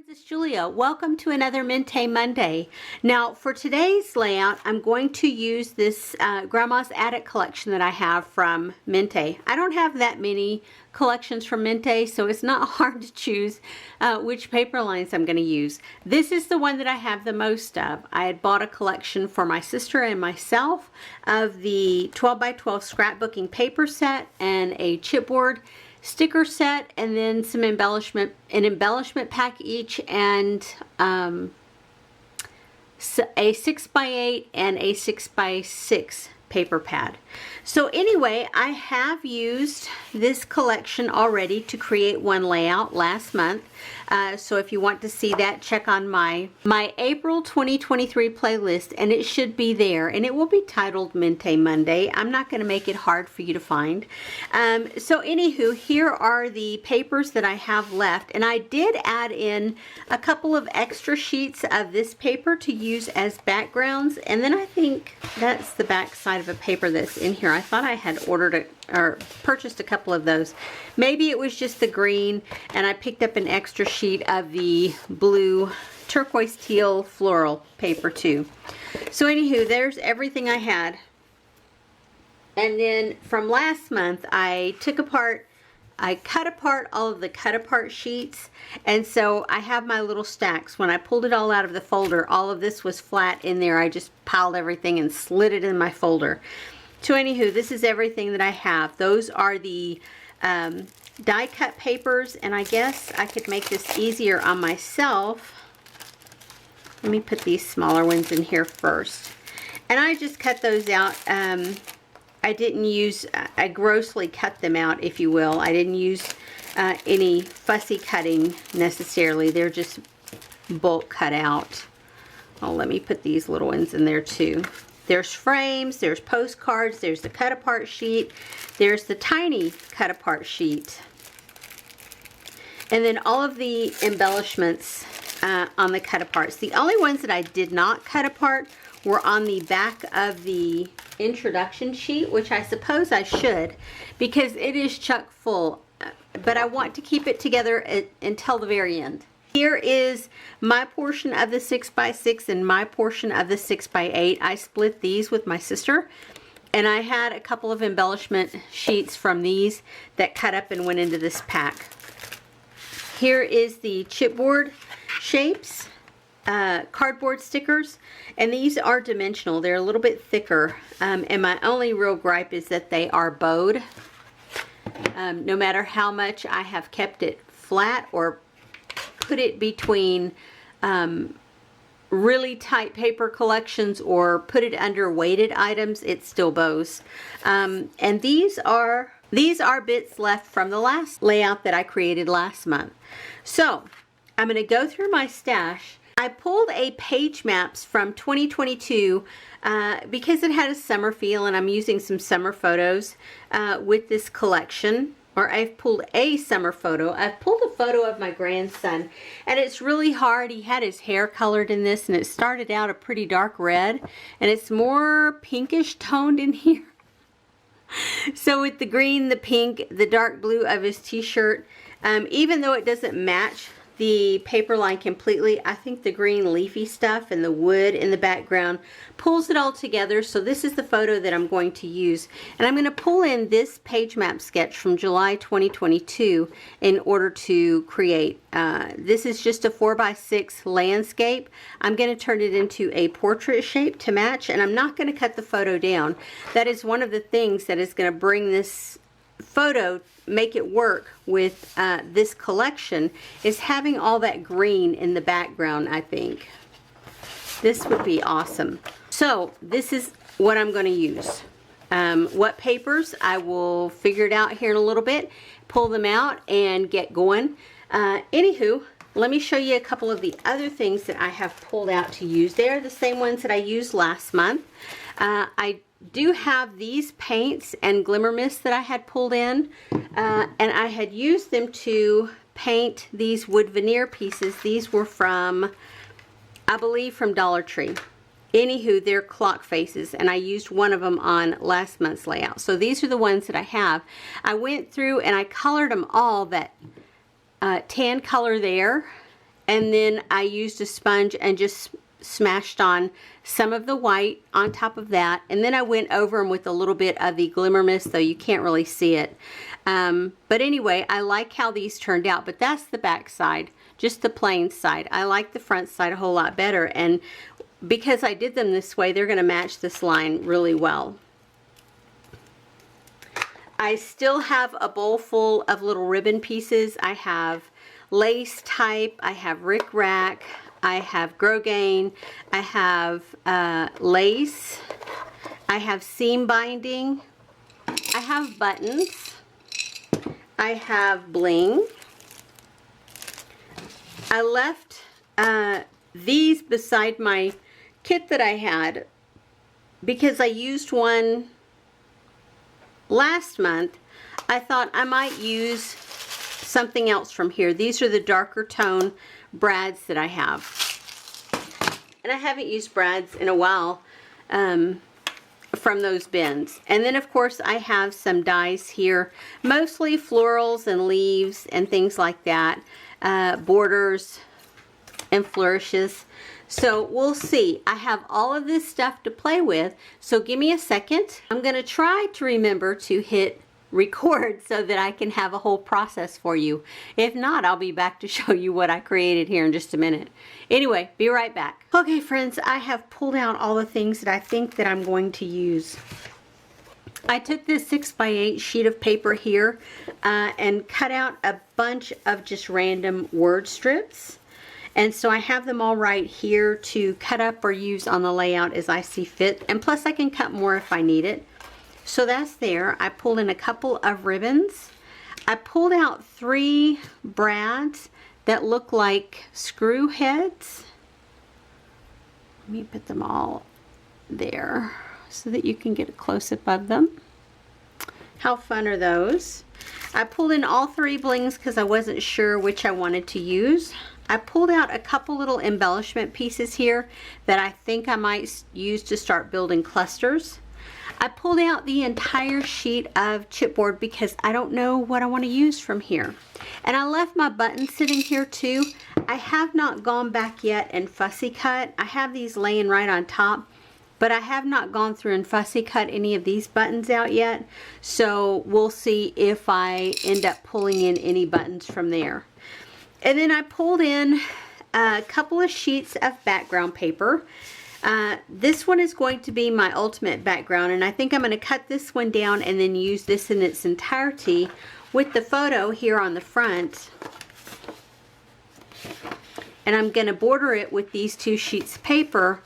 It's Julia. Welcome to another Mentay Monday. Now for today's layout, I'm going to use this Grandma's Attic collection that I have from Mentay. I don't have that many collections from Mentay, so it's not hard to choose which paper lines I'm going to use. This is the one that I have the most of. I had bought a collection for my sister and myself of the 12 by 12 scrapbooking paper set and a chipboard sticker set, and then some embellishment, an embellishment pack each, and a 6x8 and a 6x6 paper pad. So anyway, I have used this collection already to create one layout last month. So if you want to see that, check on my April 2023 playlist, and it should be there, and it will be titled Mentay Monday. I'm not going to make it hard for you to find. So anywho, here are the papers that I have left, and I did add in a couple of extra sheets of this paper to use as backgrounds, and then I think that's the back side of a paper that's in here. I thought I had ordered or purchased a couple of those. Maybe it was just the green, and I picked up an extra sheet of the blue turquoise teal floral paper too. So anywho, there's everything I had. And then from last month, I cut apart all of the cut apart sheets, and so I have my little stacks. When I pulled it all out of the folder, all of this was flat in there. I just piled everything and slid it in my folder. So anywho, this is everything that I have. Those are the die cut papers, and I guess I could make this easier on myself. Let me put these smaller ones in here first. And I just cut those out. I grossly cut them out, if you will. I didn't use any fussy cutting necessarily. They're just bulk cut out. Oh, let me put these little ones in there too. There's frames, there's postcards, there's the cut apart sheet, there's the tiny cut apart sheet. And then all of the embellishments on the cut aparts. The only ones that I did not cut apart were on the back of the introduction sheet, which I suppose I should, because it is chock full, but I want to keep it together until the very end. Here is my portion of the 6x6 and my portion of the 6x8. I split these with my sister, and I had a couple of embellishment sheets from these that cut up and went into this pack. Here is the chipboard shapes, cardboard stickers, and these are dimensional. They're a little bit thicker, and my only real gripe is that they are bowed. No matter how much I have kept it flat or put it between really tight paper collections or put it under weighted items, it still bows. And these are bits left from the last layout that I created last month. So I'm going to go through my stash. I pulled a page maps from 2022 because it had a summer feel, and I'm using some summer photos with this collection. Or I've pulled a summer photo. I've pulled a photo of my grandson, and it's really hard. He had his hair colored in this, and it started out a pretty dark red, and it's more pinkish toned in here. So with the green, the pink, the dark blue of his t-shirt, even though it doesn't match the paper line completely, I think the green leafy stuff and the wood in the background pulls it all together. So this is the photo that I'm going to use, and I'm going to pull in this page map sketch from July 2022 in order to create this is just a 4x6 landscape. I'm going to turn it into a portrait shape to match, and I'm not going to cut the photo down. That is one of the things that is going to bring this photo, make it work with this collection, is having all that green in the background. I think this would be awesome. So this is what I'm going to use. What papers, I will figure it out here in a little bit, pull them out and get going. Anywho, let me show you a couple of the other things that I have pulled out to use. They're the same ones that I used last month. I do have these paints and glimmer mist that I had pulled in, and I had used them to paint these wood veneer pieces. These were from, I believe, from Dollar Tree. Anywho, they're clock faces, and I used one of them on last month's layout. So these are the ones that I have. I went through and I colored them all that tan color there, and then I used a sponge and just smashed on some of the white on top of that, and then I went over them with a little bit of the Glimmer Mist, though you can't really see it. But anyway, I like how these turned out, but that's the back side, just the plain side. I like the front side a whole lot better, and because I did them this way, they're going to match this line really well. I still have a bowl full of little ribbon pieces. I have lace type, I have rickrack, I have grosgrain, I have lace, I have seam binding, I have buttons, I have bling. I left these beside my kit that I had because I used one last month. I thought I might use something else from here. These are the darker tone brads that I have. And I haven't used brads in a while from those bins. And then of course I have some dies here, mostly florals and leaves and things like that, borders and flourishes. So we'll see. I have all of this stuff to play with, so give me a second. I'm going to try to remember to hit record so that I can have a whole process for you. If not, I'll be back to show you what I created here in just a minute. Anyway, be right back. Okay friends, I have pulled out all the things that I think that I'm going to use. I took this 6x8 sheet of paper here and cut out a bunch of just random word strips. And so I have them all right here to cut up or use on the layout as I see fit. And plus I can cut more if I need it. So that's there. I pulled in a couple of ribbons. I pulled out 3 brads that look like screw heads. Let me put them all there so that you can get a close-up of them. How fun are those? I pulled in all 3 blings because I wasn't sure which I wanted to use. I pulled out a couple little embellishment pieces here that I think I might use to start building clusters. I pulled out the entire sheet of chipboard because I don't know what I want to use from here. And I left my buttons sitting here too. I have not gone back yet and fussy cut. I have these laying right on top, but I have not gone through and fussy cut any of these buttons out yet. So we'll see if I end up pulling in any buttons from there. And then I pulled in a couple of sheets of background paper. This one is going to be my ultimate background, and I think I'm going to cut this one down and then use this in its entirety with the photo here on the front. And I'm going to border it with these 2 sheets of paper.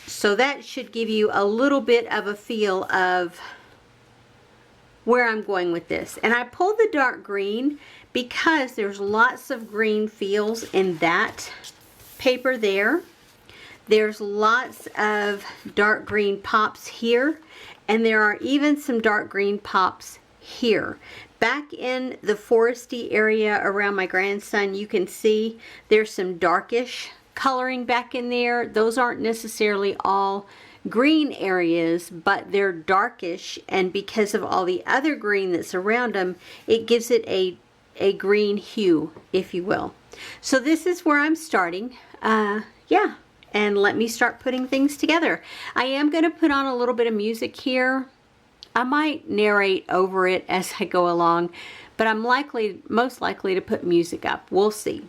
So that should give you a little bit of a feel of where I'm going with this. And I pulled the dark green because there's lots of green feels in that paper there. There's lots of dark green pops here, and there are even some dark green pops here. Back in the foresty area around my grandson, you can see there's some darkish coloring back in there. Those aren't necessarily all green areas, but they're darkish, and because of all the other green that's around them, it gives it a green hue, if you will. So this is where I'm starting. Yeah, and let me start putting things together. I am going to put on a little bit of music here. I might narrate over it as I go along, but I'm most likely to put music up. We'll see.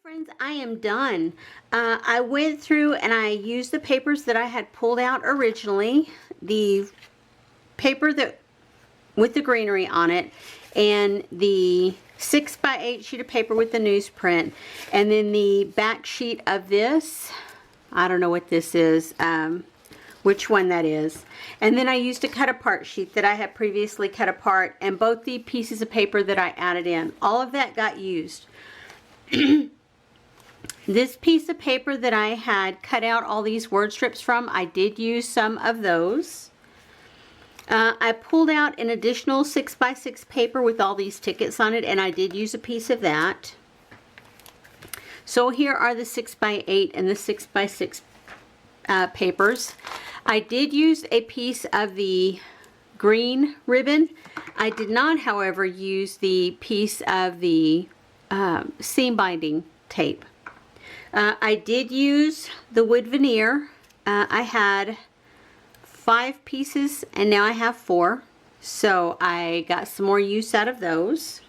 Friends, I am done. I went through and I used the papers that I had pulled out originally, the paper that with the greenery on it, and the 6x8 sheet of paper with the newsprint, and then the back sheet of this. I don't know what this is, which one that is. And then I used a cut apart sheet that I had previously cut apart, and both the pieces of paper that I added in. All of that got used. This piece of paper that I had cut out all these word strips from, I did use some of those. I pulled out an additional 6x6 paper with all these tickets on it, and I did use a piece of that. So here are the 6x8 and the 6x6 papers. I did use a piece of the green ribbon. I did not, however, use the piece of the seam binding tape. I did use the wood veneer. I had 5 pieces and now I have 4. So I got some more use out of those.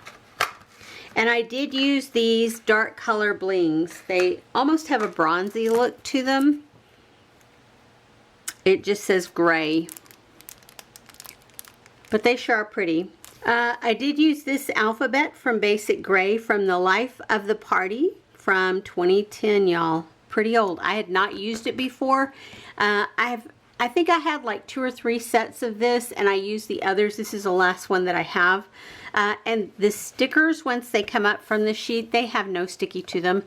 And I did use these dark color blings. They almost have a bronzy look to them. It just says gray. But they sure are pretty. I did use this alphabet from Basic Gray from the Life of the Party from 2010, y'all. Pretty old. I had not used it before. I think I had like 2 or 3 sets of this, and I used the others. This is the last one that I have. And the stickers, once they come up from the sheet, they have no sticky to them,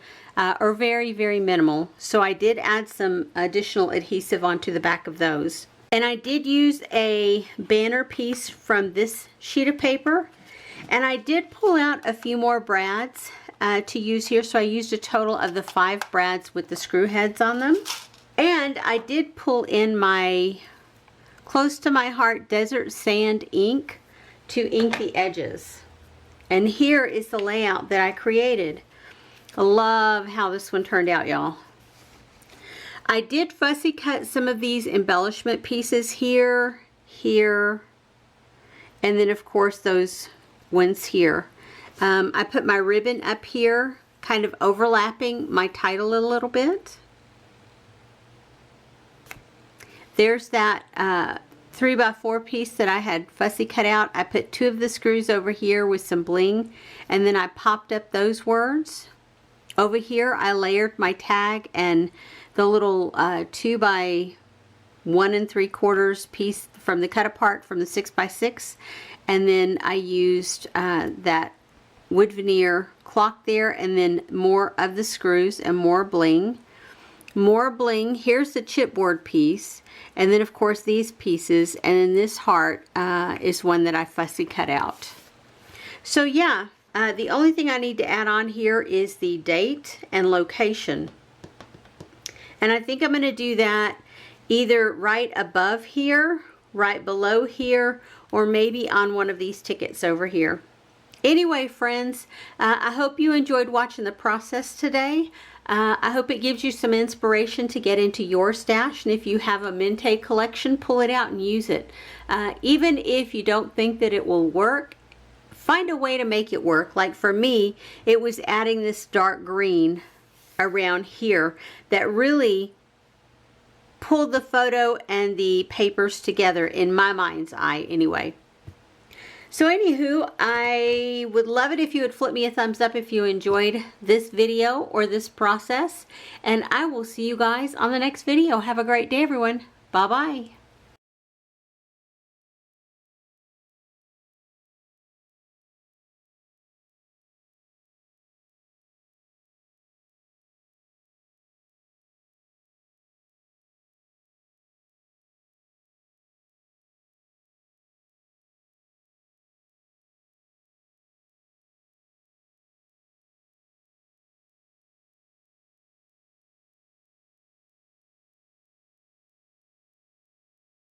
or very, very minimal. So I did add some additional adhesive onto the back of those. And I did use a banner piece from this sheet of paper. And I did pull out a few more brads to use here. So I used a total of the 5 brads with the screw heads on them. And I did pull in my Close to My Heart Desert Sand ink to ink the edges. And here is the layout that I created. I love how this one turned out, y'all. I did fussy cut some of these embellishment pieces here, here, and then of course those ones here. I put my ribbon up here, kind of overlapping my title a little bit. There's that 3x4 piece that I had fussy cut out. I put 2 of the screws over here with some bling, and then I popped up those words. Over here I layered my tag and the little 2x1 3/4 piece from the cut apart from the 6x6, and then I used that wood veneer clock there, and then more of the screws and more bling. More bling. Here's the chipboard piece, and then of course these pieces, and then this heart is one that I fussy cut out. So yeah, the only thing I need to add on here is the date and location. And I think I'm going to do that either right above here, right below here, or maybe on one of these tickets over here. Anyway, friends, I hope you enjoyed watching the process today. I hope it gives you some inspiration to get into your stash, and if you have a Mintay collection, pull it out and use it. Even if you don't think that it will work find a way to make it work. Like for me, it was adding this dark green around here that really pulled the photo and the papers together in my mind's eye anyway. So anywho, I would love it if you would flip me a thumbs up if you enjoyed this video or this process. And I will see you guys on the next video. Have a great day, everyone. Bye-bye.